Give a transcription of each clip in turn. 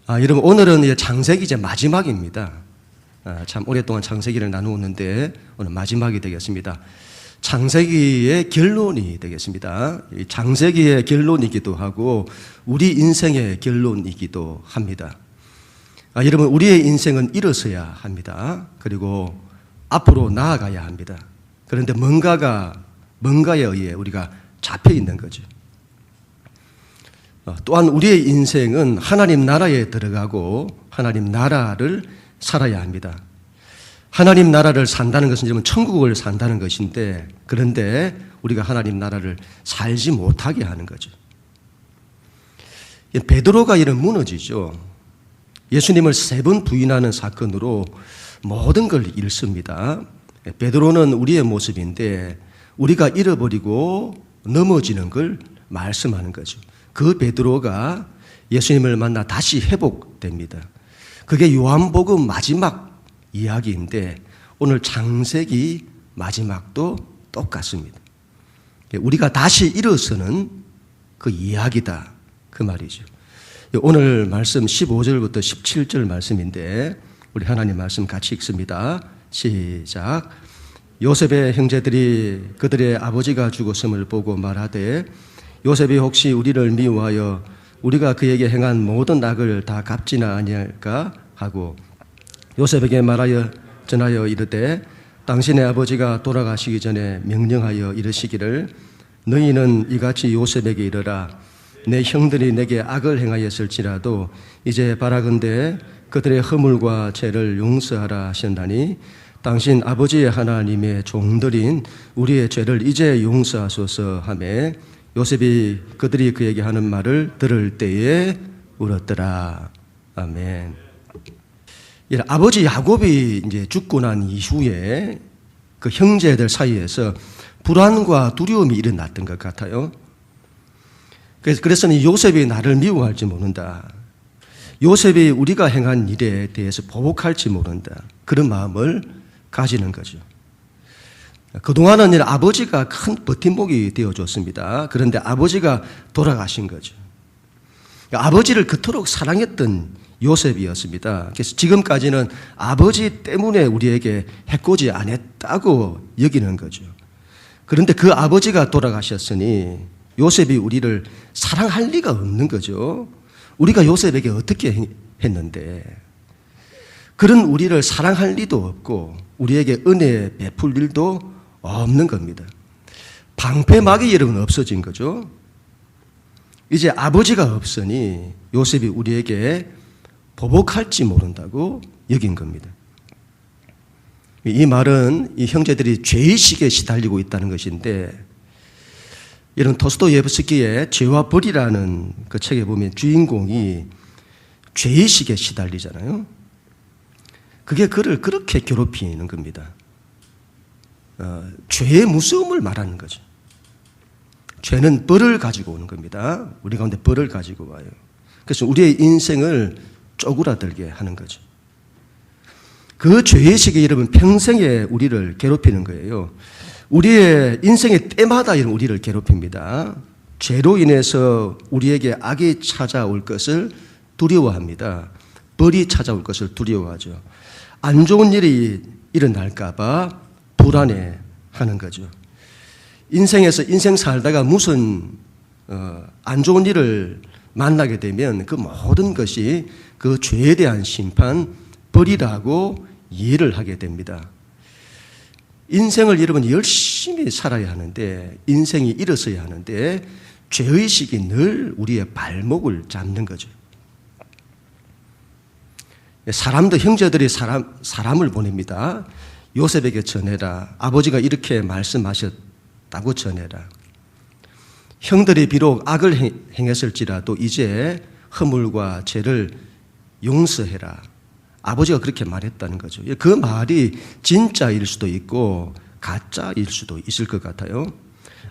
여러분, 오늘은 창세기 이제 마지막입니다. 참 오랫동안 창세기를 나누었는데 오늘 마지막이 되겠습니다. 창세기의 결론이 되겠습니다. 창세기의 결론이기도 하고 우리 인생의 결론이기도 합니다. 여러분, 우리의 인생은 일어서야 합니다. 그리고 앞으로 나아가야 합니다. 그런데 뭔가에 의해 우리가 잡혀 있는 거죠. 또한 우리의 인생은 하나님 나라에 들어가고 하나님 나라를 살아야 합니다. 하나님 나라를 산다는 것은 여러분 천국을 산다는 것인데, 그런데 우리가 하나님 나라를 살지 못하게 하는 거죠. 베드로가 이런 무너지죠. 예수님을 3번 부인하는 사건으로 모든 걸 잃습니다. 베드로는 우리의 모습인데 우리가 잃어버리고 넘어지는 걸 말씀하는 거죠. 그 베드로가 예수님을 만나 다시 회복됩니다. 그게 요한복음 마지막 이야기인데 오늘 창세기 마지막도 똑같습니다. 우리가 다시 일어서는 그 이야기다, 그 말이죠. 오늘 말씀 15절부터 17절 말씀인데 우리 하나님 말씀 같이 읽습니다. 시작. 요셉의 형제들이 그들의 아버지가 죽었음을 보고 말하되 요셉이 혹시 우리를 미워하여 우리가 그에게 행한 모든 악을 다 갚지나 아니할까 하고 요셉에게 말하여 전하여 이르되 당신의 아버지가 돌아가시기 전에 명령하여 이르시기를 너희는 이같이 요셉에게 이르라 내 형들이 내게 악을 행하였을지라도 이제 바라건대 그들의 허물과 죄를 용서하라 하셨나니 당신 아버지의 하나님의 종들인 우리의 죄를 이제 용서하소서 하매 요셉이 그들이 그에게 하는 말을 들을 때에 울었더라. 아멘. 아버지 야곱이 이제 죽고 난 이후에 그 형제들 사이에서 불안과 두려움이 일어났던 것 같아요. 그래서 요셉이 나를 미워할지 모른다. 요셉이 우리가 행한 일에 대해서 보복할지 모른다. 그런 마음을 가지는 거죠. 그동안은 아버지가 큰 버팀목이 되어줬습니다. 그런데 아버지가 돌아가신 거죠. 아버지를 그토록 사랑했던 요셉이었습니다. 그래서 지금까지는 아버지 때문에 우리에게 해코지 안 했다고 여기는 거죠. 그런데 그 아버지가 돌아가셨으니 요셉이 우리를 사랑할 리가 없는 거죠. 우리가 요셉에게 어떻게 했는데 그런 우리를 사랑할 리도 없고 우리에게 은혜 베풀 일도 없는 겁니다. 방패막이 여러분 없어진 거죠. 이제 아버지가 없으니 요셉이 우리에게 보복할지 모른다고 여긴 겁니다. 이 말은 이 형제들이 죄의식에 시달리고 있다는 것인데 이런 토스토예브스키의 죄와 벌이라는 그 책에 보면 주인공이 죄의식에 시달리잖아요. 그게 그를 그렇게 괴롭히는 겁니다. 죄의 무서움을 말하는 거죠. 죄는 벌을 가지고 오는 겁니다. 우리 가운데 벌을 가지고 와요. 그래서 우리의 인생을 쪼그라들게 하는 거죠. 그 죄의식이 여러분 평생에 우리를 괴롭히는 거예요. 우리의 인생의 때마다 우리를 괴롭힙니다. 죄로 인해서 우리에게 악이 찾아올 것을 두려워합니다. 벌이 찾아올 것을 두려워하죠. 안 좋은 일이 일어날까 봐 불안해하는 거죠. 인생에서 인생 살다가 무슨 안 좋은 일을 만나게 되면 그 모든 것이 그 죄에 대한 심판, 벌이라고 이해를 하게 됩니다. 인생을 여러분 열심히 살아야 하는데 인생이 일어서야 하는데 죄의식이 늘 우리의 발목을 잡는 거죠. 사람도 형제들이 사람을 보냅니다. 요셉에게 전해라. 아버지가 이렇게 말씀하셨다고 전해라. 형들이 비록 악을 행했을지라도 이제 허물과 죄를 용서해라. 아버지가 그렇게 말했다는 거죠. 그 말이 진짜일 수도 있고 가짜일 수도 있을 것 같아요.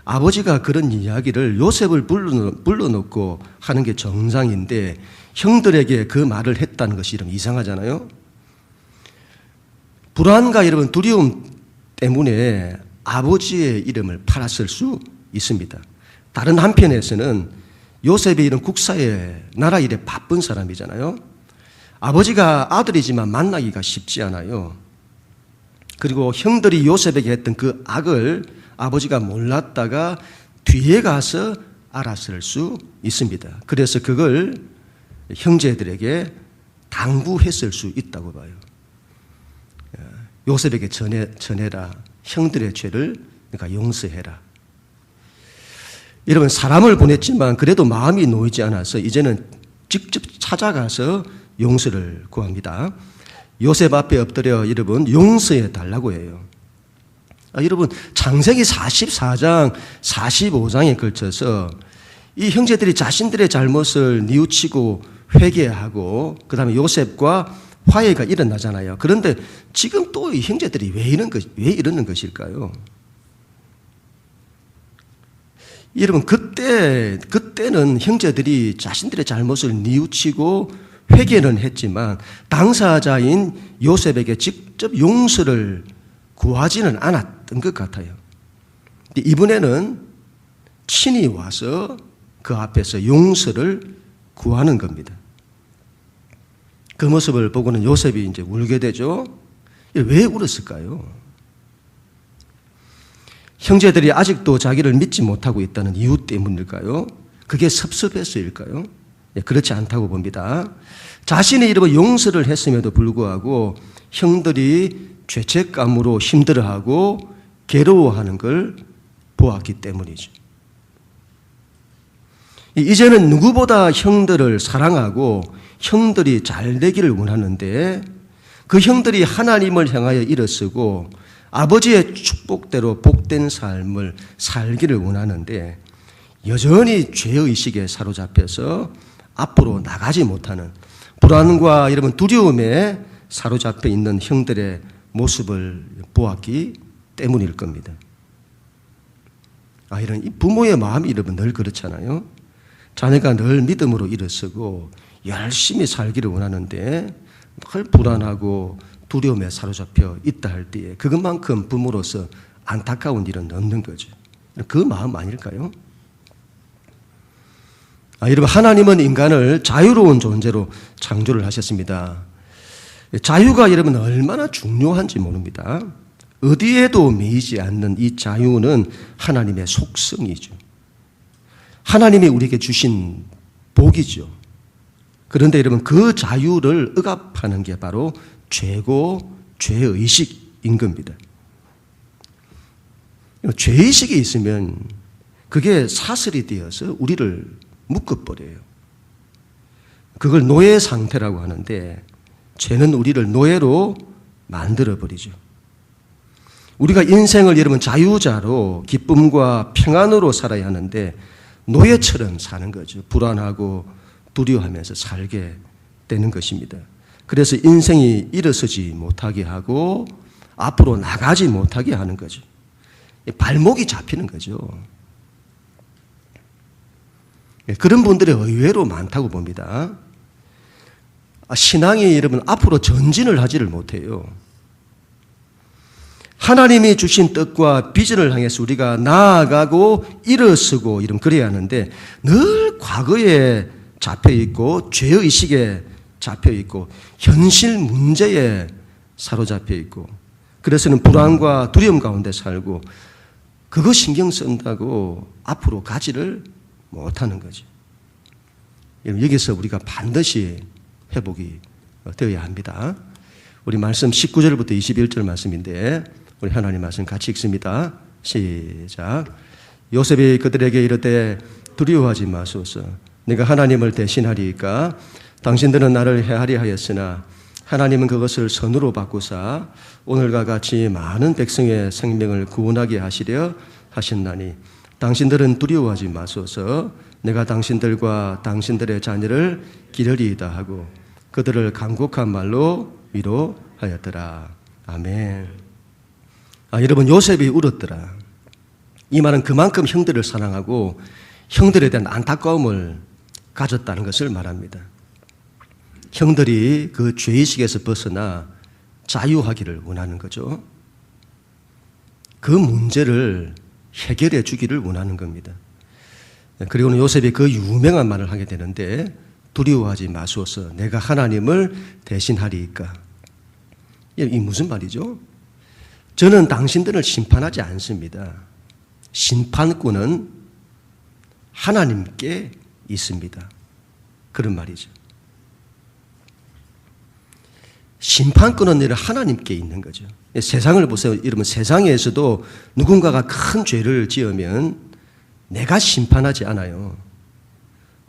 아버지가 그런 이야기를 요셉을 불러놓고 하는 게 정상인데 형들에게 그 말을 했다는 것이 이러면 이상하잖아요. 불안과 여러분 두려움 때문에 아버지의 이름을 팔았을 수 있습니다. 다른 한편에서는 요셉이 이런 국사의 나라 일에 바쁜 사람이잖아요. 아버지가 아들이지만 만나기가 쉽지 않아요. 그리고 형들이 요셉에게 했던 그 악을 아버지가 몰랐다가 뒤에 가서 알았을 수 있습니다. 그래서 그걸 형제들에게 당부했을 수 있다고 봐요. 요셉에게 전해라. 형들의 죄를 그러니까 용서해라. 여러분, 사람을 보냈지만 그래도 마음이 놓이지 않아서 이제는 직접 찾아가서 용서를 구합니다. 요셉 앞에 엎드려 여러분 용서해 달라고 해요. 여러분, 창세기 44장, 45장에 걸쳐서 이 형제들이 자신들의 잘못을 뉘우치고 회개하고 그 다음에 요셉과 화해가 일어나잖아요. 그런데 지금 또 이 형제들이 왜 이러는 것일까요? 여러분, 그때는 형제들이 자신들의 잘못을 뉘우치고 회개는 했지만 당사자인 요셉에게 직접 용서를 구하지는 않았던 것 같아요. 이번에는 친히 와서 그 앞에서 용서를 구하는 겁니다. 그 모습을 보고는 요셉이 이제 울게 되죠. 왜 울었을까요? 형제들이 아직도 자기를 믿지 못하고 있다는 이유 때문일까요? 그게 섭섭해서일까요? 그렇지 않다고 봅니다. 자신의 이름으로 용서를 했음에도 불구하고 형들이 죄책감으로 힘들어하고 괴로워하는 걸 보았기 때문이죠. 이제는 누구보다 형들을 사랑하고 형들이 잘 되기를 원하는데 그 형들이 하나님을 향하여 일어서고 아버지의 축복대로 복된 삶을 살기를 원하는데 여전히 죄의식에 사로잡혀서 앞으로 나가지 못하는 불안과 여러분 두려움에 사로잡혀 있는 형들의 모습을 보았기 때문일 겁니다. 이런 부모의 마음이 여러분 늘 그렇잖아요. 자녀가 늘 믿음으로 일어서고 열심히 살기를 원하는데 늘 불안하고 두려움에 사로잡혀 있다 할 때에 그것만큼 부모로서 안타까운 일은 없는 거죠. 그 마음 아닐까요? 여러분, 하나님은 인간을 자유로운 존재로 창조를 하셨습니다. 자유가 여러분 얼마나 중요한지 모릅니다. 어디에도 매이지 않는 이 자유는 하나님의 속성이죠. 하나님이 우리에게 주신 복이죠. 그런데 여러분, 그 자유를 억압하는 게 바로 죄고 죄의식인 겁니다. 죄의식이 있으면 그게 사슬이 되어서 우리를 묶어버려요. 그걸 노예 상태라고 하는데 죄는 우리를 노예로 만들어버리죠. 우리가 인생을 여러분 자유자로 기쁨과 평안으로 살아야 하는데 노예처럼 사는 거죠. 불안하고 두려워하면서 살게 되는 것입니다. 그래서 인생이 일어서지 못하게 하고 앞으로 나가지 못하게 하는 거죠. 발목이 잡히는 거죠. 그런 분들이 의외로 많다고 봅니다. 신앙이 여러분 앞으로 전진을 하지를 못해요. 하나님이 주신 뜻과 비전을 향해서 우리가 나아가고 일어서고 이런 그래야 하는데 늘 과거에 잡혀있고 죄의식에 잡혀있고 현실 문제에 사로잡혀 있고 그래서는 불안과 두려움 가운데 살고 그거 신경 쓴다고 앞으로 가지를 못하는 거죠. 여기서 우리가 반드시 회복이 되어야 합니다. 우리 말씀 19절부터 21절 말씀인데 우리 하나님 말씀 같이 읽습니다. 시작. 요셉이 그들에게 이르되 두려워하지 마소서. 내가 하나님을 대신하리이까. 당신들은 나를 해하리 하였으나 하나님은 그것을 선으로 바꾸사 오늘과 같이 많은 백성의 생명을 구원하게 하시려 하셨나니 당신들은 두려워하지 마소서. 내가 당신들과 당신들의 자녀를 기르리이다 하고 그들을 간곡한 말로 위로하였더라. 아멘. 여러분, 요셉이 울었더라. 이 말은 그만큼 형들을 사랑하고 형들에 대한 안타까움을 가졌다는 것을 말합니다. 형들이 그 죄의식에서 벗어나 자유하기를 원하는 거죠. 그 문제를 해결해 주기를 원하는 겁니다. 그리고는 요셉이 그 유명한 말을 하게 되는데 두려워하지 마소서. 내가 하나님을 대신하리이까. 이 무슨 말이죠? 저는 당신들을 심판하지 않습니다. 심판권은 하나님께 있습니다. 그런 말이죠. 심판권은 하나님께 있는 거죠. 세상을 보세요. 여러분, 세상에서도 누군가가 큰 죄를 지으면 내가 심판하지 않아요.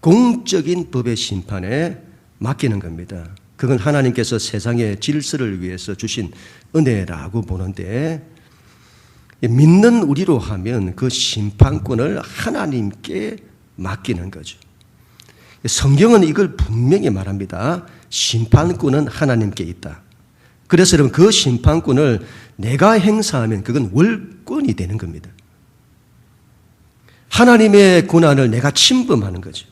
공적인 법의 심판에 맡기는 겁니다. 그건 하나님께서 세상의 질서를 위해서 주신 은혜라고 보는데, 믿는 우리로 하면 그 심판권을 하나님께 맡기는 거죠. 성경은 이걸 분명히 말합니다. 심판권은 하나님께 있다. 그래서 여러분, 그 심판권을 내가 행사하면 그건 월권이 되는 겁니다. 하나님의 권한을 내가 침범하는 거죠.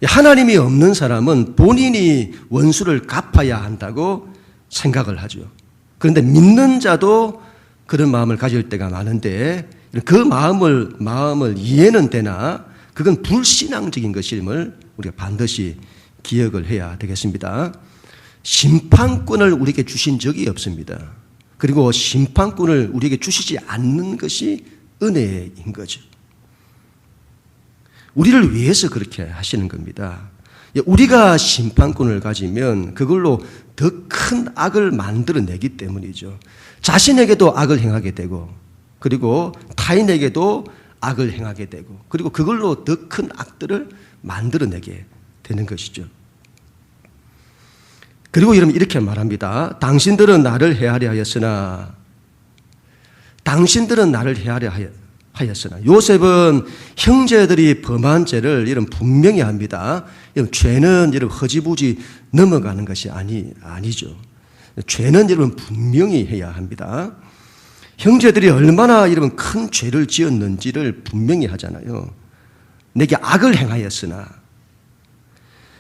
하나님이 없는 사람은 본인이 원수를 갚아야 한다고 생각을 하죠. 그런데 믿는 자도 그런 마음을 가질 때가 많은데, 그 마음을 이해는 되나 그건 불신앙적인 것임을 우리가 반드시 기억을 해야 되겠습니다. 심판권을 우리에게 주신 적이 없습니다. 그리고 심판권을 우리에게 주시지 않는 것이 은혜인 거죠. 우리를 위해서 그렇게 하시는 겁니다. 우리가 심판권을 가지면 그걸로 더 큰 악을 만들어내기 때문이죠. 자신에게도 악을 행하게 되고, 그리고 타인에게도 악을 행하게 되고, 그리고 그걸로 더 큰 악들을 만들어내게 되는 것이죠. 그리고 여러분, 이렇게 말합니다. 당신들은 나를 헤아려 하였으나, 당신들은 나를 헤아려 하였으나. 요셉은 형제들이 범한 죄를 여러분 분명히 합니다. 여러분, 죄는 여러분 허지부지 넘어가는 것이 아니죠. 죄는 여러분 분명히 해야 합니다. 형제들이 얼마나 여러분 큰 죄를 지었는지를 분명히 하잖아요. 내게 악을 행하였으나,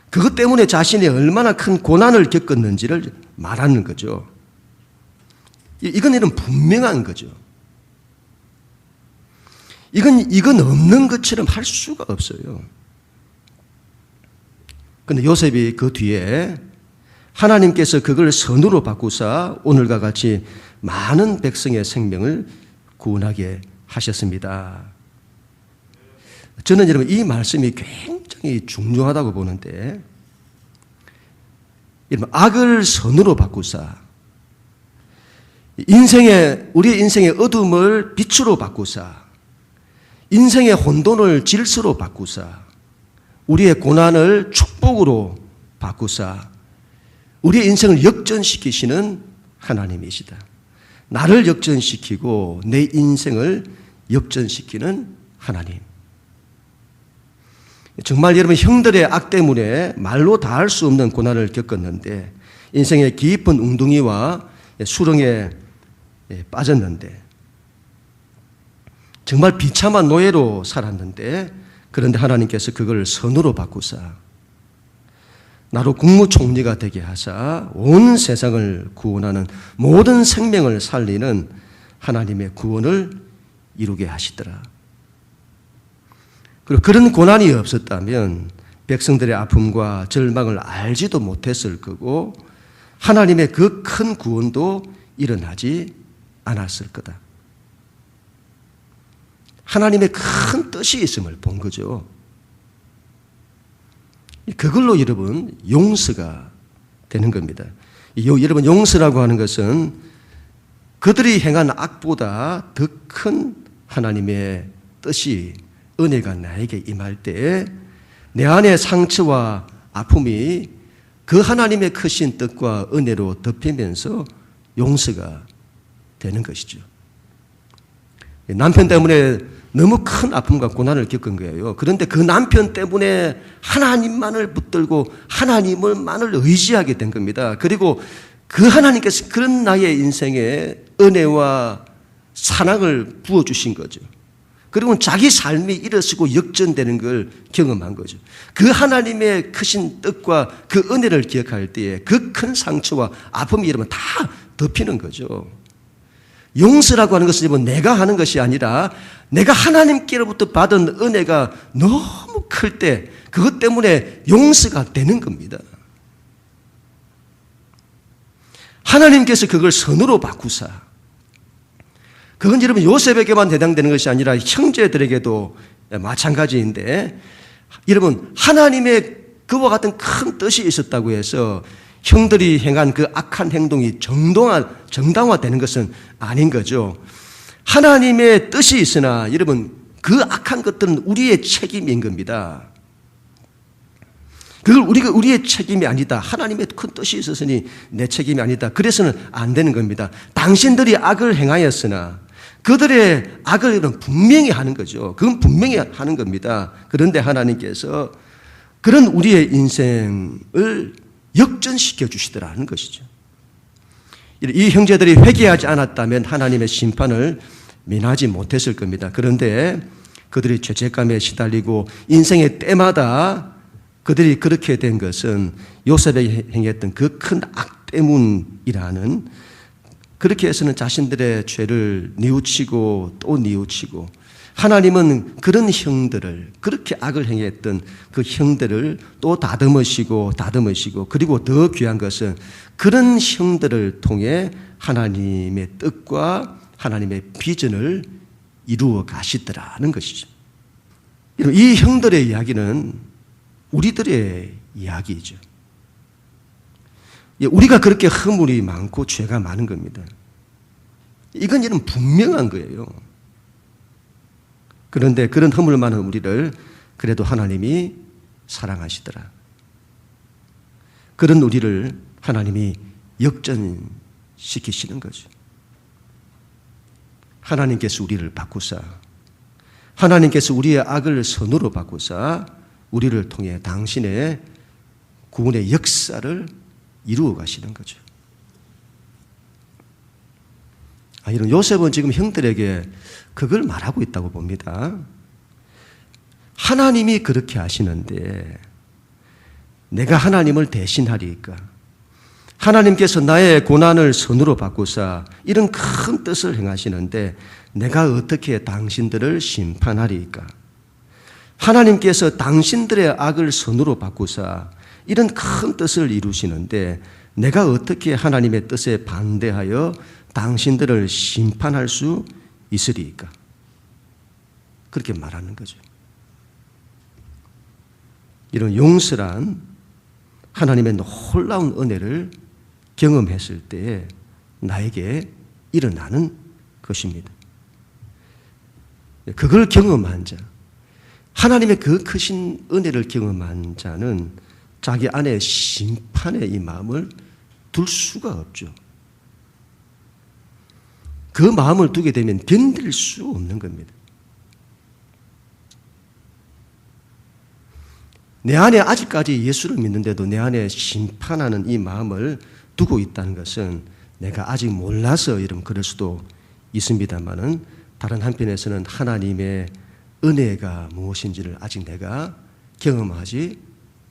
그것 때문에 자신이 얼마나 큰 고난을 겪었는지를 말하는 거죠. 이건 여러분 분명한 거죠. 이건 없는 것처럼 할 수가 없어요. 그런데 요셉이 그 뒤에 하나님께서 그걸 선으로 바꾸사 오늘과 같이 많은 백성의 생명을 구원하게 하셨습니다. 저는 여러분 이 말씀이 굉장히 중요하다고 보는데, 여러분, 악을 선으로 바꾸사, 우리의 인생의 어둠을 빛으로 바꾸사, 인생의 혼돈을 질서로 바꾸사, 우리의 고난을 축복으로 바꾸사, 우리의 인생을 역전시키시는 하나님이시다. 나를 역전시키고 내 인생을 역전시키는 하나님. 정말 여러분, 형들의 악 때문에 말로 다 할 수 없는 고난을 겪었는데, 인생의 깊은 웅덩이와 수렁에 빠졌는데, 정말 비참한 노예로 살았는데, 그런데 하나님께서 그걸 선으로 바꾸사 나로 국무총리가 되게 하사 온 세상을 구원하는, 모든 생명을 살리는 하나님의 구원을 이루게 하시더라. 그리고 그런 고난이 없었다면 백성들의 아픔과 절망을 알지도 못했을 거고, 하나님의 그 큰 구원도 일어나지 않았을 거다. 하나님의 큰 뜻이 있음을 본 거죠. 그걸로 여러분 용서가 되는 겁니다. 여러분, 용서라고 하는 것은 그들이 행한 악보다 더 큰 하나님의 뜻이, 은혜가 나에게 임할 때 내 안의 상처와 아픔이 그 하나님의 크신 뜻과 은혜로 덮이면서 용서가 되는 것이죠. 남편 때문에 너무 큰 아픔과 고난을 겪은 거예요. 그런데 그 남편 때문에 하나님만을 붙들고 하나님만을 의지하게 된 겁니다. 그리고 그 하나님께서 그런 나의 인생에 은혜와 사랑을 부어주신 거죠. 그리고 자기 삶이 일어서고 역전되는 걸 경험한 거죠. 그 하나님의 크신 뜻과 그 은혜를 기억할 때에 그 큰 상처와 아픔이 여러분 다 덮이는 거죠. 용서라고 하는 것은 내가 하는 것이 아니라 내가 하나님께로부터 받은 은혜가 너무 클 때 그것 때문에 용서가 되는 겁니다. 하나님께서 그걸 선으로 바꾸사. 그건 여러분 요셉에게만 해당되는 것이 아니라 형제들에게도 마찬가지인데, 여러분 하나님의 그와 같은 큰 뜻이 있었다고 해서 형들이 행한 그 악한 행동이 정당화되는 것은 아닌 거죠. 하나님의 뜻이 있으나 여러분 그 악한 것들은 우리의 책임인 겁니다. 그걸 우리의 책임이 아니다. 하나님의 큰 뜻이 있었으니 내 책임이 아니다. 그래서는 안 되는 겁니다. 당신들이 악을 행하였으나 그들의 악을 분명히 하는 거죠. 그건 분명히 하는 겁니다. 그런데 하나님께서 그런 우리의 인생을 역전시켜 주시더라는 것이죠. 이 형제들이 회개하지 않았다면 하나님의 심판을 면하지 못했을 겁니다. 그런데 그들이 죄책감에 시달리고 인생의 때마다 그들이 그렇게 된 것은 요셉이 행했던 그 큰 악 때문이라는, 그렇게 해서는 자신들의 죄를 뉘우치고 또 뉘우치고, 하나님은 그런 형들을, 그렇게 악을 행했던 그 형들을 또 다듬으시고 그리고 더 귀한 것은 그런 형들을 통해 하나님의 뜻과 하나님의 비전을 이루어 가시더라는 것이죠. 이 형들의 이야기는 우리들의 이야기이죠. 우리가 그렇게 허물이 많고 죄가 많은 겁니다. 이건 여러분 분명한 거예요. 그런데 그런 허물 많은 우리를 그래도 하나님이 사랑하시더라. 그런 우리를 하나님이 역전시키시는 거죠. 하나님께서 우리를 바꾸사, 하나님께서 우리의 악을 선으로 바꾸사 우리를 통해 당신의 구원의 역사를 이루어 가시는 거죠. 이런 요셉은 지금 형들에게 그걸 말하고 있다고 봅니다. 하나님이 그렇게 하시는데 내가 하나님을 대신하리까? 하나님께서 나의 고난을 선으로 바꾸사 이런 큰 뜻을 행하시는데 내가 어떻게 당신들을 심판하리까? 하나님께서 당신들의 악을 선으로 바꾸사 이런 큰 뜻을 이루시는데 내가 어떻게 하나님의 뜻에 반대하여 당신들을 심판할 수 있으리까? 그렇게 말하는 거죠. 이런 용서란 하나님의 놀라운 은혜를 경험했을 때에 나에게 일어나는 것입니다. 그걸 경험한 자, 하나님의 그 크신 은혜를 경험한 자는 자기 안에 심판의 이 마음을 둘 수가 없죠. 그 마음을 두게 되면 견딜 수 없는 겁니다. 내 안에 아직까지 예수를 믿는데도 내 안에 심판하는 이 마음을 두고 있다는 것은 내가 아직 몰라서 이런 그럴 수도 있습니다만은 다른 한편에서는 하나님의 은혜가 무엇인지를 아직 내가 경험하지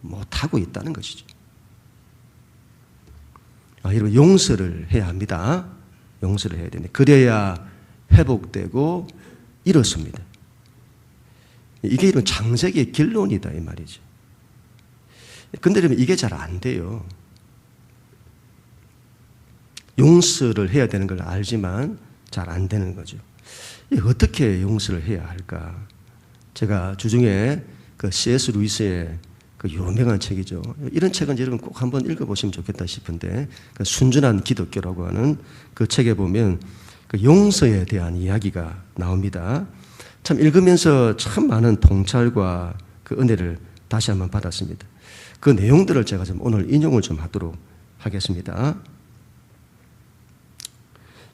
못하고 있다는 것이죠. 여러분 용서를 해야 합니다. 용서를 해야 되는데 그래야 회복되고 일어섭니다. 이게 이런 창세기의 결론이다 이 말이죠. 근데 여러분 이게 잘 안 돼요. 용서를 해야 되는 걸 알지만 잘 안 되는 거죠. 어떻게 용서를 해야 할까? 제가 주중에 그 C.S. 루이스의 그 유명한 책이죠. 이런 책은 여러분 꼭 한번 읽어보시면 좋겠다 싶은데 그 순전한 기독교라고 하는 그 책에 보면 그 용서에 대한 이야기가 나옵니다. 참 읽으면서 참 많은 통찰과 그 은혜를 다시 한번 받았습니다. 그 내용들을 제가 좀 오늘 인용을 좀 하도록 하겠습니다.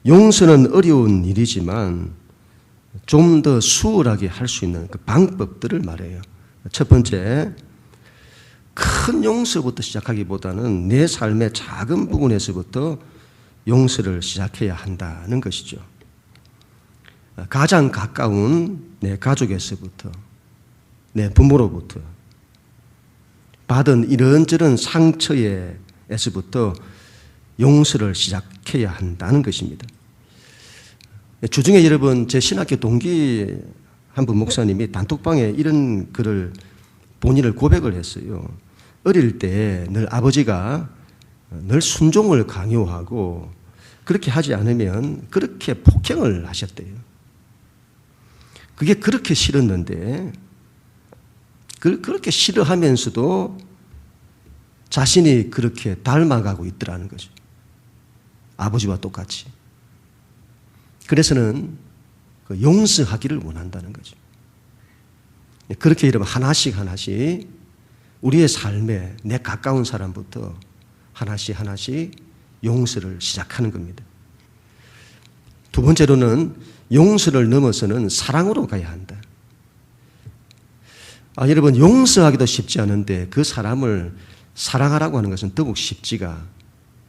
용서는 어려운 일이지만 좀 더 수월하게 할 수 있는 그 방법들을 말해요. 첫 번째, 큰 용서부터 시작하기보다는 내 삶의 작은 부분에서부터 용서를 시작해야 한다는 것이죠. 가장 가까운 내 가족에서부터, 내 부모로부터 받은 이런저런 상처에서부터 용서를 시작해야 한다는 것입니다. 주중에 여러분 제 신학교 동기 한 분 목사님이 단톡방에 이런 글을 본인을 고백을 했어요. 어릴 때 늘 아버지가 늘 순종을 강요하고 그렇게 하지 않으면 그렇게 폭행을 하셨대요. 그게 그렇게 싫었는데 그렇게 싫어하면서도 자신이 그렇게 닮아가고 있더라는 거죠. 아버지와 똑같이. 그래서는 용서하기를 원한다는 거죠. 그렇게 여러분 하나씩 우리의 삶에 내 가까운 사람부터 하나씩 용서를 시작하는 겁니다. 두 번째로는 용서를 넘어서는 사랑으로 가야 한다. 여러분 용서하기도 쉽지 않은데 그 사람을 사랑하라고 하는 것은 더욱 쉽지가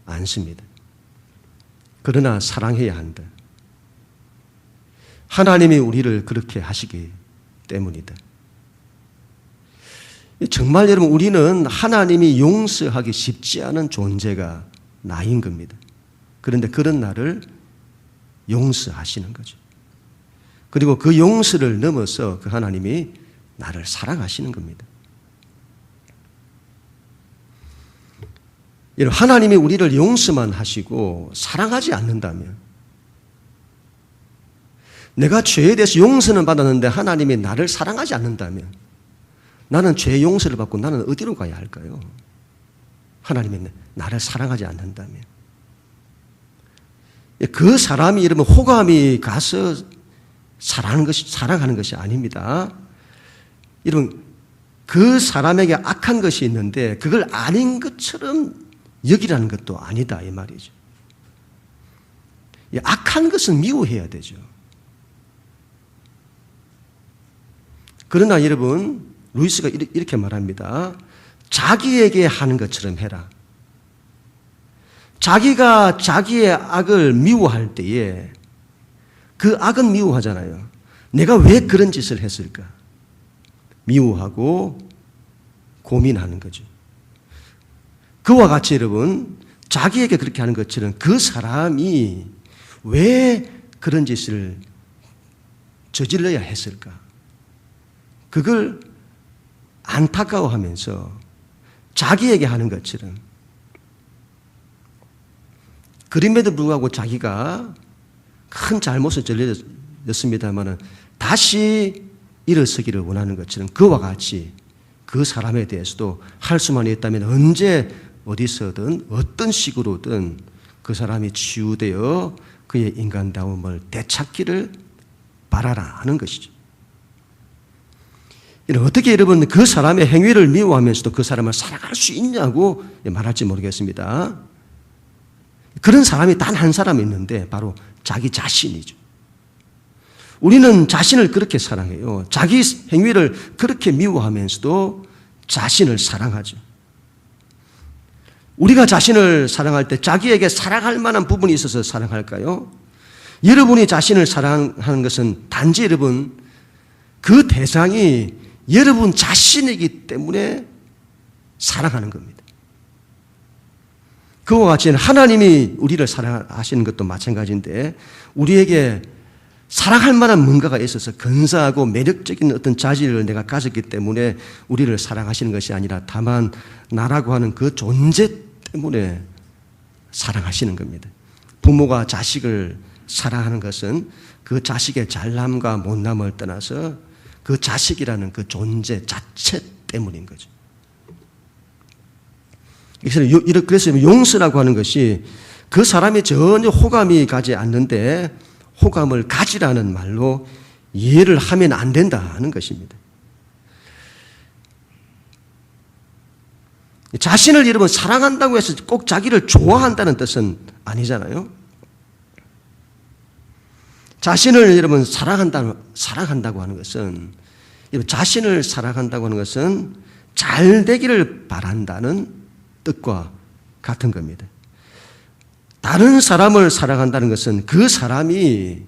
않습니다. 그러나 사랑해야 한다. 하나님이 우리를 그렇게 하시기 때문이다. 정말 여러분 우리는 하나님이 용서하기 쉽지 않은 존재가 나인 겁니다. 그런데 그런 나를 용서하시는 거죠. 그리고 그 용서를 넘어서 그 하나님이 나를 사랑하시는 겁니다. 하나님이 우리를 용서만 하시고 사랑하지 않는다면, 내가 죄에 대해서 용서는 받았는데 하나님이 나를 사랑하지 않는다면 나는 죄의 용서를 받고 나는 어디로 가야 할까요? 하나님이 나를 사랑하지 않는다면. 그 사람이 여러분 호감이 가서 사랑하는 것이 아닙니다. 여러분 그 사람에게 악한 것이 있는데 그걸 아닌 것처럼 여기라는 것도 아니다 이 말이죠. 악한 것은 미워해야 되죠. 그러나 여러분 루이스가 이렇게 말합니다. 자기에게 하는 것처럼 해라. 자기가 자기의 악을 미워할 때에 그 악은 미워하잖아요. 내가 왜 그런 짓을 했을까? 미워하고 고민하는 거죠. 그와 같이 여러분 자기에게 그렇게 하는 것처럼 그 사람이 왜 그런 짓을 저질러야 했을까? 그걸 안타까워하면서 자기에게 하는 것처럼, 그림에도 불구하고 자기가 큰 잘못을 저질렀습니다만 다시 일어서기를 원하는 것처럼 그와 같이 그 사람에 대해서도 할 수만 있다면 언제 어디서든 어떤 식으로든 그 사람이 치유되어 그의 인간다움을 되찾기를 바라라 하는 것이죠. 어떻게 여러분 그 사람의 행위를 미워하면서도 그 사람을 사랑할 수 있냐고 말할지 모르겠습니다. 그런 사람이 단 한 사람 있는데 바로 자기 자신이죠. 우리는 자신을 그렇게 사랑해요. 자기 행위를 그렇게 미워하면서도 자신을 사랑하죠. 우리가 자신을 사랑할 때 자기에게 사랑할 만한 부분이 있어서 사랑할까요? 여러분이 자신을 사랑하는 것은 단지 여러분 그 대상이 여러분 자신이기 때문에 사랑하는 겁니다. 그와 같이 하나님이 우리를 사랑하시는 것도 마찬가지인데 우리에게 사랑할 만한 뭔가가 있어서 근사하고 매력적인 어떤 자질을 내가 가졌기 때문에 우리를 사랑하시는 것이 아니라 다만 나라고 하는 그 존재 때문에 사랑하시는 겁니다. 부모가 자식을 사랑하는 것은 그 자식의 잘남과 못남을 떠나서 그 자식이라는 그 존재 자체 때문인 거죠. 그래서 용서라고 하는 것이 그 사람이 전혀 호감이 가지 않는데 호감을 가지라는 말로 이해를 하면 안 된다는 것입니다. 자신을 여러분 사랑한다고 해서 꼭 자기를 좋아한다는 뜻은 아니잖아요. 자신을 여러분 사랑한다고 하는 것은, 자신을 사랑한다고 하는 것은 잘 되기를 바란다는 뜻과 같은 겁니다. 다른 사람을 사랑한다는 것은 그 사람이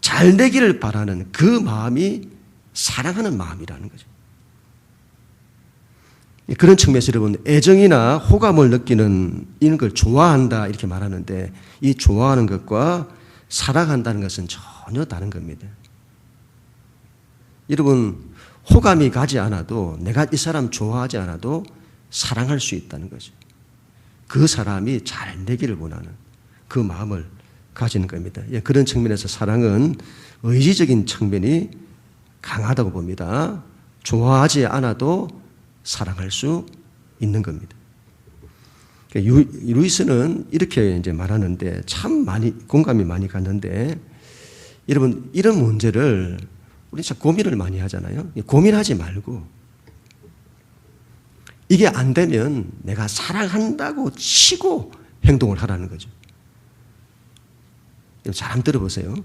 잘 되기를 바라는 그 마음이 사랑하는 마음이라는 거죠. 그런 측면에서 여러분 애정이나 호감을 느끼는 이런 걸 좋아한다 이렇게 말하는데 이 좋아하는 것과 사랑한다는 것은 전혀 다른 겁니다. 여러분 호감이 가지 않아도, 내가 이 사람 좋아하지 않아도 사랑할 수 있다는 거죠. 그 사람이 잘 되기를 원하는 그 마음을 가지는 겁니다. 예, 그런 측면에서 사랑은 의지적인 측면이 강하다고 봅니다. 좋아하지 않아도 사랑할 수 있는 겁니다. 루이스는 이렇게 이제 말하는데 참 많이 공감이 많이 갔는데, 여러분 이런 문제를 우리 참 고민을 많이 하잖아요. 고민하지 말고 이게 안 되면 내가 사랑한다고 치고 행동을 하라는 거죠. 잘 한번 들어보세요.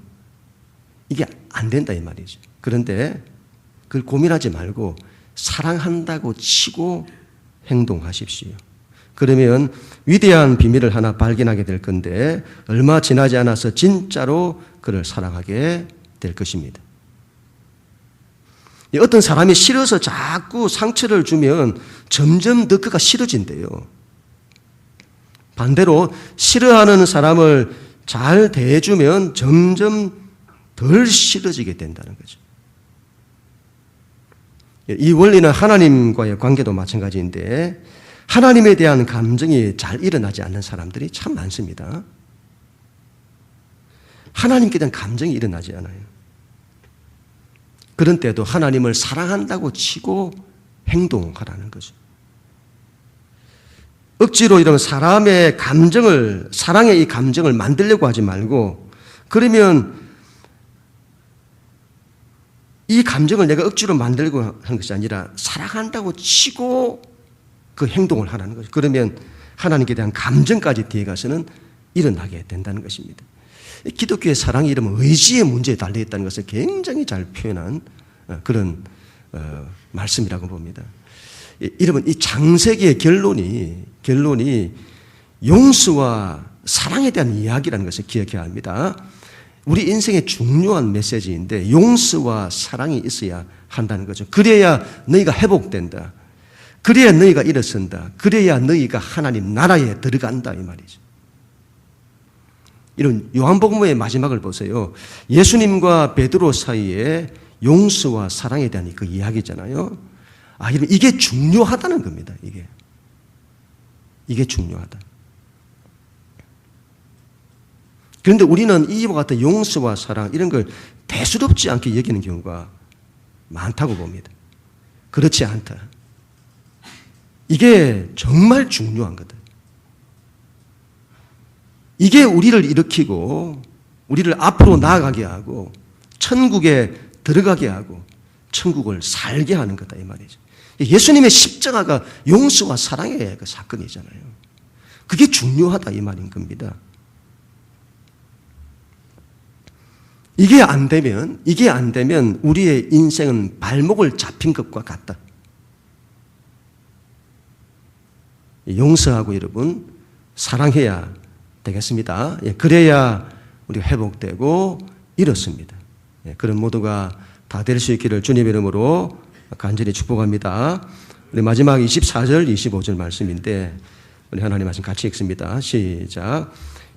이게 안 된다 이 말이죠. 그런데 그걸 고민하지 말고 사랑한다고 치고 행동하십시오. 그러면 위대한 비밀을 하나 발견하게 될 건데, 얼마 지나지 않아서 진짜로 그를 사랑하게 될 것입니다. 어떤 사람이 싫어서 자꾸 상처를 주면 점점 더 그가 싫어진대요. 반대로 싫어하는 사람을 잘 대해주면 점점 덜 싫어지게 된다는 거죠. 이 원리는 하나님과의 관계도 마찬가지인데, 하나님에 대한 감정이 잘 일어나지 않는 사람들이 참 많습니다. 하나님께 대한 감정이 일어나지 않아요. 그런 때도 하나님을 사랑한다고 치고 행동하라는 거죠. 억지로 이런 사람의 감정을, 사랑의 이 감정을 만들려고 하지 말고, 그러면 이 감정을 내가 억지로 만들고 하는 것이 아니라 사랑한다고 치고 그 행동을 하라는 거죠. 그러면 하나님께 대한 감정까지 뒤에 가서는 일어나게 된다는 것입니다. 기독교의 사랑이 이러면 의지의 문제에 달려있다는 것을 굉장히 잘 표현한 그런 말씀이라고 봅니다. 이러면 이 창세기의 결론이 용서와 사랑에 대한 이야기라는 것을 기억해야 합니다. 우리 인생의 중요한 메시지인데 용서와 사랑이 있어야 한다는 거죠. 그래야 너희가 회복된다. 그래야 너희가 일어선다. 그래야 너희가 하나님 나라에 들어간다 이 말이죠. 이런 요한복음의 마지막을 보세요. 예수님과 베드로 사이에 용서와 사랑에 대한 그 이야기잖아요. 이게 중요하다는 겁니다. 이게 중요하다. 그런데 우리는 이와 같은 용서와 사랑 이런 걸 대수롭지 않게 여기는 경우가 많다고 봅니다. 그렇지 않다. 이게 정말 중요한 거다. 이게 우리를 일으키고 우리를 앞으로 나아가게 하고 천국에 들어가게 하고 천국을 살게 하는 거다 이 말이죠. 예수님의 십자가가 용서와 사랑의 그 사건이잖아요. 그게 중요하다 이 말인 겁니다. 이게 안 되면 우리의 인생은 발목을 잡힌 것과 같다. 용서하고 여러분 사랑해야 되겠습니다. 그래야 우리가 회복되고 이렇습니다. 그런 모두가 다 될 수 있기를 주님의 이름으로 간절히 축복합니다. 우리 마지막 24절 25절 말씀인데 우리 하나님 말씀 같이 읽습니다. 시작.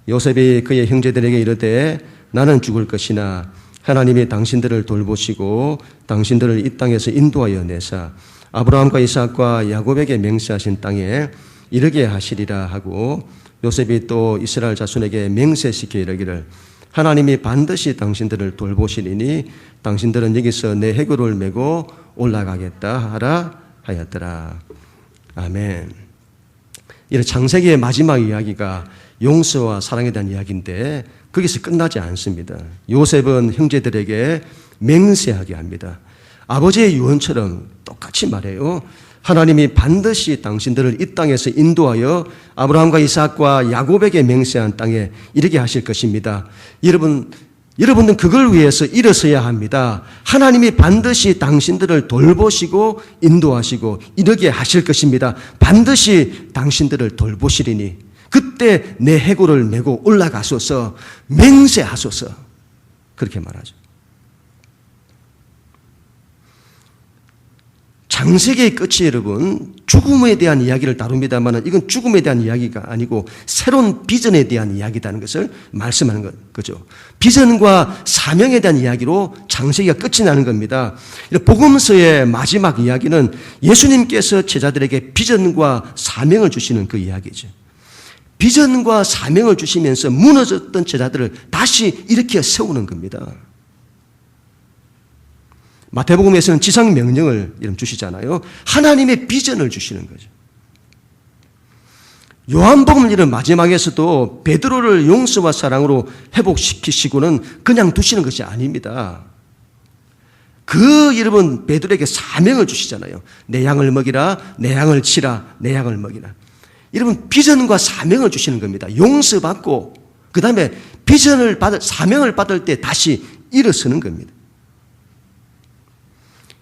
요셉이 그의 형제들에게 이르되 나는 죽을 것이나 하나님이 당신들을 돌보시고 당신들을 이 땅에서 인도하여 내사 아브라함과 이삭과 야곱에게 맹세하신 땅에 이르게 하시리라 하고, 요셉이 또 이스라엘 자손에게 맹세시켜 이르기를 하나님이 반드시 당신들을 돌보시리니 당신들은 여기서 내 해교를 메고 올라가겠다 하라 하였더라. 아멘. 이런 창세기의 마지막 이야기가 용서와 사랑에 대한 이야기인데 거기서 끝나지 않습니다. 요셉은 형제들에게 맹세하게 합니다. 아버지의 유언처럼 똑같이 말해요. 하나님이 반드시 당신들을 이 땅에서 인도하여 아브라함과 이삭과 야곱에게 맹세한 땅에 이르게 하실 것입니다. 여러분은 그걸 위해서 일어서야 합니다. 하나님이 반드시 당신들을 돌보시고 인도하시고 이르게 하실 것입니다. 반드시 당신들을 돌보시리니 그때 내 해골을 메고 올라가소서 맹세하소서 그렇게 말하죠. 창세기의 끝이 여러분 죽음에 대한 이야기를 다룹니다만 이건 죽음에 대한 이야기가 아니고 새로운 비전에 대한 이야기라는 것을 말씀하는 거죠. 비전과 사명에 대한 이야기로 창세기가 끝이 나는 겁니다. 복음서의 마지막 이야기는 예수님께서 제자들에게 비전과 사명을 주시는 그 이야기죠. 비전과 사명을 주시면서 무너졌던 제자들을 다시 일으켜 세우는 겁니다. 마태복음에서는 지상 명령을 주시잖아요. 하나님의 비전을 주시는 거죠. 요한복음 이런 마지막에서도 베드로를 용서와 사랑으로 회복시키시고는 그냥 두시는 것이 아닙니다. 그 여러분 베드로에게 사명을 주시잖아요. 내 양을 먹이라, 내 양을 치라, 내 양을 먹이라. 여러분 비전과 사명을 주시는 겁니다. 용서받고 그 다음에 사명을 받을 때 다시 일어서는 겁니다.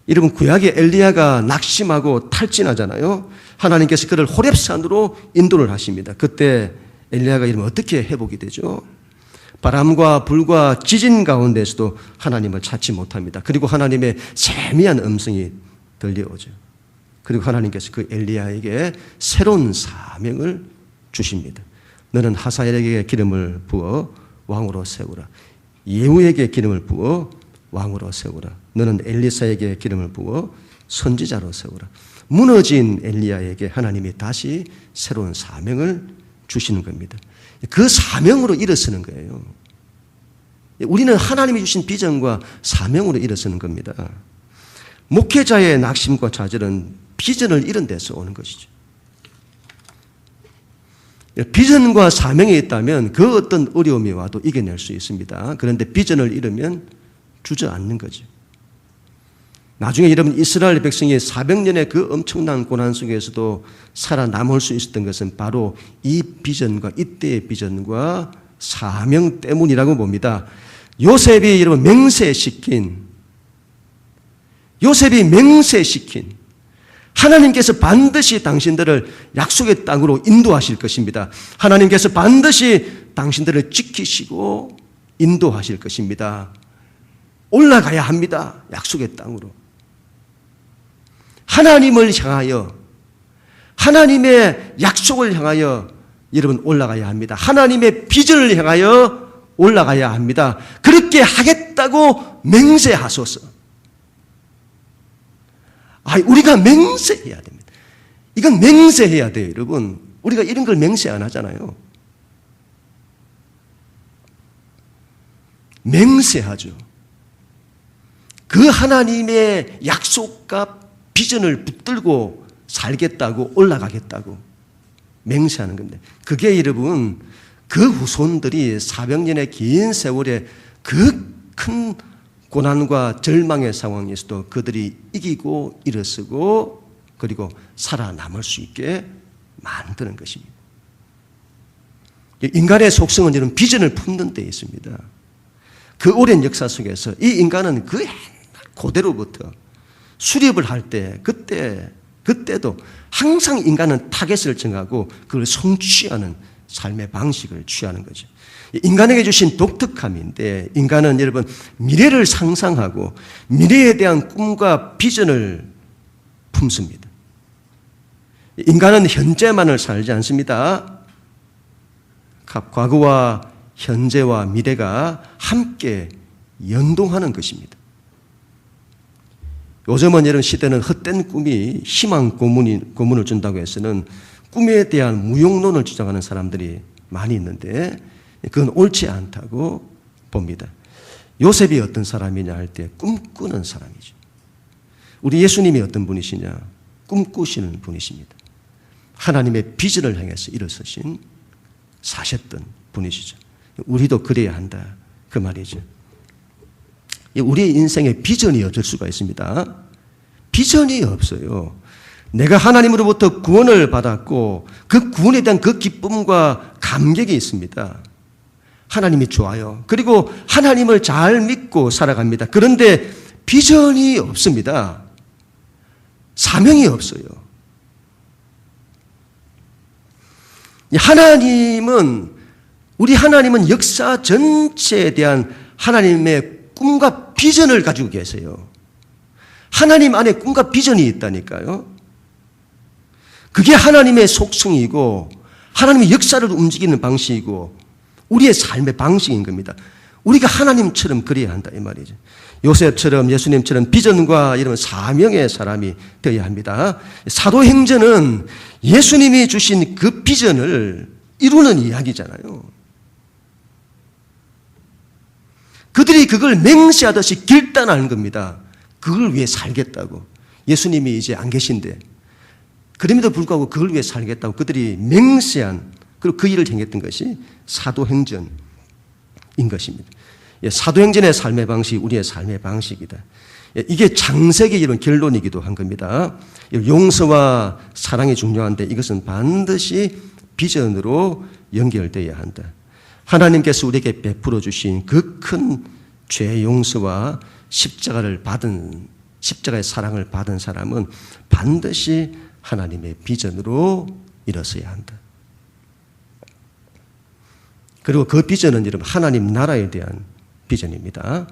여러분 구약의 엘리야가 낙심하고 탈진하잖아요. 하나님께서 그를 호렙산으로 인도를 하십니다. 그때 엘리야가 이러면 어떻게 회복이 되죠? 바람과 불과 지진 가운데서도 하나님을 찾지 못합니다. 그리고 하나님의 세미한 음성이 들려오죠. 그리고 하나님께서 그 엘리야에게 새로운 사명을 주십니다. 너는 하사엘에게 기름을 부어 왕으로 세우라. 예후에게 기름을 부어 왕으로 세우라. 너는 엘리사에게 기름을 부어 선지자로 세우라. 무너진 엘리야에게 하나님이 다시 새로운 사명을 주시는 겁니다. 그 사명으로 일어서는 거예요. 우리는 하나님이 주신 비전과 사명으로 일어서는 겁니다. 목회자의 낙심과 좌절은 비전을 잃은 데서 오는 것이죠. 비전과 사명이 있다면 그 어떤 어려움이 와도 이겨낼 수 있습니다. 그런데 비전을 잃으면 주저앉는 거죠. 나중에 여러분 이스라엘 백성이 400년의 그 엄청난 고난 속에서도 살아남을 수 있었던 것은 바로 이 비전과 이때의 비전과 사명 때문이라고 봅니다. 요셉이 맹세시킨 하나님께서 반드시 당신들을 약속의 땅으로 인도하실 것입니다. 하나님께서 반드시 당신들을 지키시고 인도하실 것입니다. 올라가야 합니다. 약속의 땅으로. 하나님을 향하여, 하나님의 약속을 향하여 여러분 올라가야 합니다. 하나님의 비전을 향하여 올라가야 합니다. 그렇게 하겠다고 맹세하소서. 우리가 맹세해야 됩니다. 이건 맹세해야 돼요, 여러분. 우리가 이런 걸 맹세 안 하잖아요. 맹세하죠. 그 하나님의 약속과 비전을 붙들고 살겠다고 올라가겠다고 맹세하는 건데 그게 여러분 그 후손들이 400년의 긴 세월에 그 큰 고난과 절망의 상황에서도 그들이 이기고 일어서고 그리고 살아남을 수 있게 만드는 것입니다. 인간의 속성은 이런 비전을 품는 데 있습니다. 그 오랜 역사 속에서 이 인간은 그 고대로부터 수립을 할 때 그때도 항상 인간은 타겟을 정하고 그걸 성취하는 삶의 방식을 취하는 거죠. 인간에게 주신 독특함인데 인간은 여러분 미래를 상상하고 미래에 대한 꿈과 비전을 품습니다. 인간은 현재만을 살지 않습니다. 과거와 현재와 미래가 함께 연동하는 것입니다. 요즘은 이런 시대는 헛된 꿈이 희망 고문을 준다고 해서는 꿈에 대한 무용론을 주장하는 사람들이 많이 있는데 그건 옳지 않다고 봅니다. 요셉이 어떤 사람이냐 할 때 꿈꾸는 사람이죠. 우리 예수님이 어떤 분이시냐? 꿈꾸시는 분이십니다. 하나님의 비전을 향해서 일어서신 사셨던 분이시죠. 우리도 그래야 한다 그 말이죠. 우리의 인생에 비전이 없을 수가 있습니다. 비전이 없어요. 내가 하나님으로부터 구원을 받았고 그 구원에 대한 그 기쁨과 감격이 있습니다. 하나님이 좋아요. 그리고 하나님을 잘 믿고 살아갑니다. 그런데 비전이 없습니다. 사명이 없어요. 우리 하나님은 역사 전체에 대한 하나님의 꿈과 비전을 가지고 계세요. 하나님 안에 꿈과 비전이 있다니까요. 그게 하나님의 속성이고 하나님의 역사를 움직이는 방식이고 우리의 삶의 방식인 겁니다. 우리가 하나님처럼 그래야 한다 이 말이죠. 요셉처럼 예수님처럼 비전과 이런 사명의 사람이 되어야 합니다. 사도행전은 예수님이 주신 그 비전을 이루는 이야기잖아요. 그들이 그걸 맹세하듯이 결단하는 겁니다. 그걸 위해 살겠다고. 예수님이 이제 안 계신데 그럼에도 불구하고 그걸 위해 살겠다고 그들이 맹세한 그리고 그 일을 행했던 것이 사도행전인 것입니다. 사도행전의 삶의 방식이 우리의 삶의 방식이다. 이게 창세기의 이런 결론이기도 한 겁니다. 용서와 사랑이 중요한데 이것은 반드시 비전으로 연결되어야 한다. 하나님께서 우리에게 베풀어 주신 그 큰 죄 용서와 십자가의 사랑을 받은 사람은 반드시 하나님의 비전으로 일어서야 한다. 그리고 그 비전은 여러분 하나님 나라에 대한 비전입니다.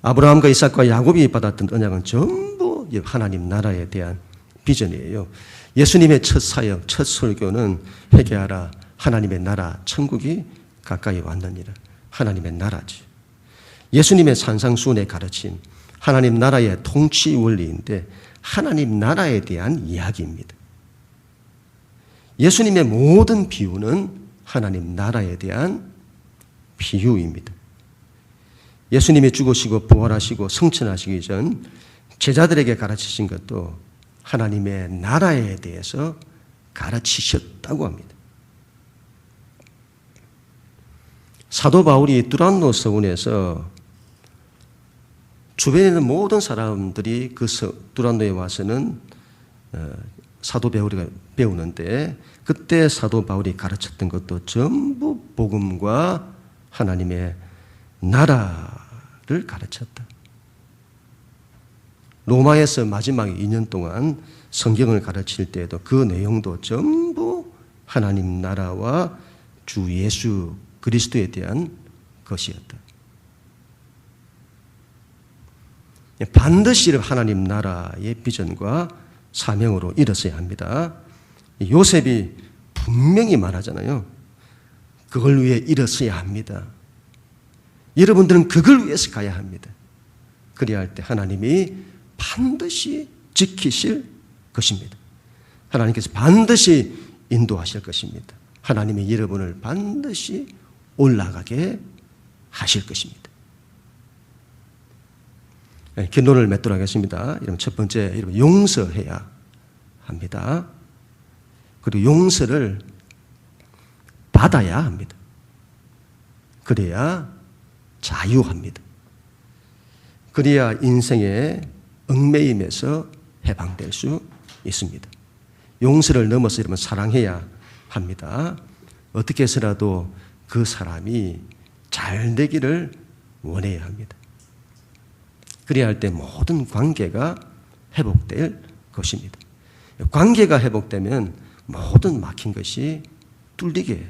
아브라함과 이삭과 야곱이 받았던 언약은 전부 하나님 나라에 대한 비전이에요. 예수님의 첫 사역, 첫 설교는 회개하라 하나님의 나라 천국이 가까이 왔느니라. 하나님의 나라죠. 예수님의 산상수훈의 가르침 하나님 나라의 통치 원리인데 하나님 나라에 대한 이야기입니다. 예수님의 모든 비유는 하나님 나라에 대한 비유입니다. 예수님이 죽으시고 부활하시고 승천하시기 전 제자들에게 가르치신 것도 하나님의 나라에 대해서 가르치셨다고 합니다. 사도 바울이 두란노 서원에서 주변에 있는 모든 사람들이 그 두란노에 와서는 사도 바울이 배우는데 그때 사도 바울이 가르쳤던 것도 전부 복음과 하나님의 나라를 가르쳤다. 로마에서 마지막 2년 동안 성경을 가르칠 때에도 그 내용도 전부 하나님 나라와 주 예수 그리스도에 대한 것이었다. 반드시 하나님 나라의 비전과 사명으로 일어서야 합니다. 요셉이 분명히 말하잖아요. 그걸 위해 일어서야 합니다. 여러분들은 그걸 위해서 가야 합니다. 그래야 할 때 하나님이 반드시 지키실 것입니다. 하나님께서 반드시 인도하실 것입니다. 하나님이 여러분을 반드시 올라가게 하실 것입니다. 결론을 맺도록 하겠습니다. 여러분 첫 번째, 여러분 용서해야 합니다. 그리고 용서를 받아야 합니다. 그래야 자유합니다. 그래야 인생의 얽매임에서 해방될 수 있습니다. 용서를 넘어서 여러분 사랑해야 합니다. 어떻게 해서라도 그 사람이 잘 되기를 원해야 합니다. 그래야 할 때 모든 관계가 회복될 것입니다. 관계가 회복되면 모든 막힌 것이 뚫리게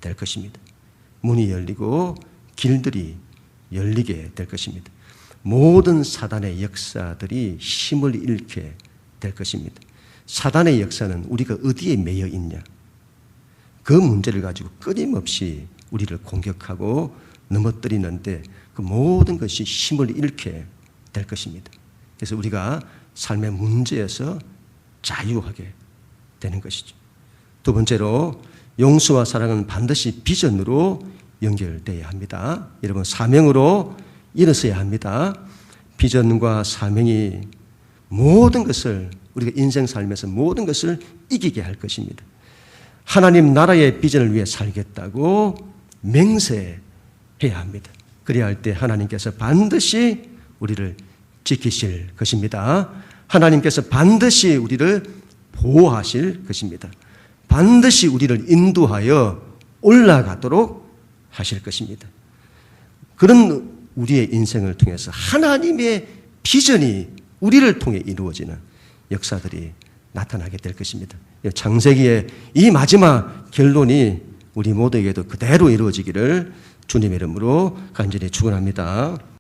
될 것입니다. 문이 열리고 길들이 열리게 될 것입니다. 모든 사단의 역사들이 힘을 잃게 될 것입니다. 사단의 역사는 우리가 어디에 매여 있냐? 그 문제를 가지고 끊임없이 우리를 공격하고 넘어뜨리는데 그 모든 것이 힘을 잃게 될 것입니다. 그래서 우리가 삶의 문제에서 자유하게 되는 것이죠. 두 번째로 용서와 사랑은 반드시 비전으로 연결되어야 합니다. 여러분 사명으로 일어서야 합니다. 비전과 사명이 모든 것을 우리가 인생 삶에서 모든 것을 이기게 할 것입니다. 하나님 나라의 비전을 위해 살겠다고 맹세해야 합니다. 그래야 할 때 하나님께서 반드시 우리를 지키실 것입니다. 하나님께서 반드시 우리를 보호하실 것입니다. 반드시 우리를 인도하여 올라가도록 하실 것입니다. 그런 우리의 인생을 통해서 하나님의 비전이 우리를 통해 이루어지는 역사들이 나타나게 될 것입니다. 창세기의 이 마지막 결론이 우리 모두에게도 그대로 이루어지기를 주님의 이름으로 간절히 축원합니다.